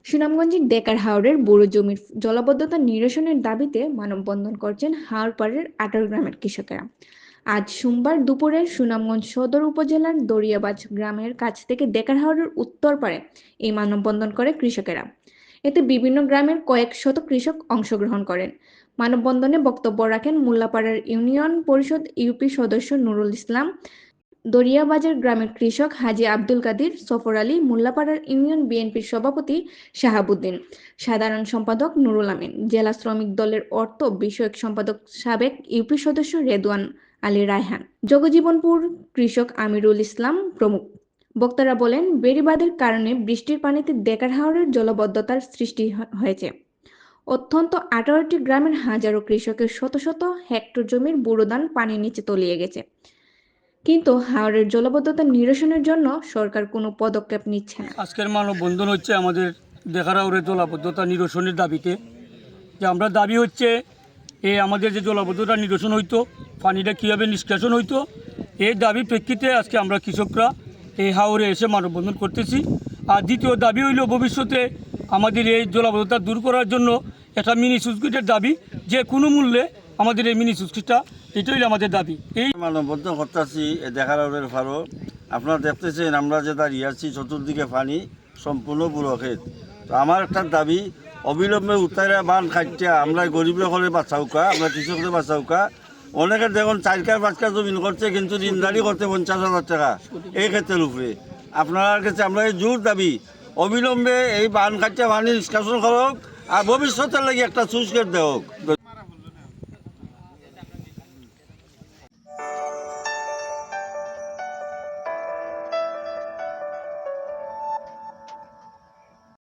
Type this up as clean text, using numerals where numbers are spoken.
সুনামগঞ্জের ডেকার হাওরের বুড়ো জমির জলাবদ্ধতা নিরসনের দাবিতে মানববন্ধন করছেন হাওরপাড়ের 18 গ্রামের কৃষকেরা। আজ সোমবার দুপুরে সুনামগঞ্জ সদর উপজেলার দরিয়াবাজ গ্রামের কাছ থেকে ডেকার হাওরের উত্তর পাড়ে এই মানববন্ধন করে কৃষকেরা। এতে বিভিন্ন গ্রামের কয়েক শত কৃষক অংশগ্রহণ করেন। মানববন্ধনে বক্তব্য রাখেন মুল্লাপাড়ার ইউনিয়ন পরিষদ ইউপি সদস্য নুরুল ইসলাম, দরিয়াবাজার গ্রামের কৃষক হাজী আব্দুল কাদির সফর আলী, মোল্লাপাড়ার ইউনিয়ন বিএনপির সভাপতি শাহাবুদ্দিন, সাধারণ সম্পাদক নুরুল আমিন, জেলা শ্রমিক দলের অর্থ বিষয়ক সম্পাদক সাবেক ইউপি সদস্য রেদওয়ান আলী রায়হান, জগজীবনপুর কৃষক আমিরুল ইসলাম প্রমুখ। বক্তারা বলেন, বেড়িবাঁধের কারণে বৃষ্টির পানিতে ডেকার হাওরের জলাবদ্ধতার সৃষ্টি হয়েছে। অত্যন্ত 18টি গ্রামের হাজারো কৃষকের শত শত হেক্টর জমির বুড়ো ধান পানির নিচে তলিয়ে গেছে। কিন্তু হাওরের জলাবদ্ধতা নিরসনের জন্য সরকার কোনো পদক্ষেপ নিচ্ছে না। আজকের মানববন্ধন হচ্ছে আমাদের ডেকার হাওরের জলাবদ্ধতা নিরসনের দাবিতে। যে আমরা দাবি হচ্ছে আমাদের যে জলাবদ্ধতা নিরসন হইতো, পানিটা কীভাবে নিষ্কাশন হইতো, এই দাবির প্রেক্ষিতে আজকে আমরা কৃষকরা এই হাওরে এসে মানববন্ধন করতেছি। আর দ্বিতীয় দাবি হইল ভবিষ্যতে আমাদের এই জলাবদ্ধতা দূর করার জন্য একটা মিনি সুইচগেটের দাবি, যে কোনো মূল্যে আমাদের এই মিনি সুইচগেটটা, এটাই হইল আমাদের দাবি। এই মানববন্ধন করতেছি দেখার আওরের ফারো। আপনারা দেখতেছেন আমরা যে দাঁড়িয়ে আছি, চতুর্দিকে পানি, সম্পূর্ণ বুড়ো ক্ষেত। তো আমার একটা দাবি, অবিলম্বে উত্তরে বান খাইটা আমরা গরিবের হলে বাঁচাউকা, আমরা কৃষকদের বাঁচাউকা। অনেকে দেখুন 4 কার 5 কার জমিন করছে, কিন্তু ঋণদারি করতে 50,000 টাকা এই ক্ষেত্রের উপরে। আপনার কাছে আমরা এই জোর দাবি, অবিলম্বে এই বান খাইটা পানি নিষ্কাশন করুক আর ভবিষ্যতের লাগে একটা সুইচ গেট দেওক।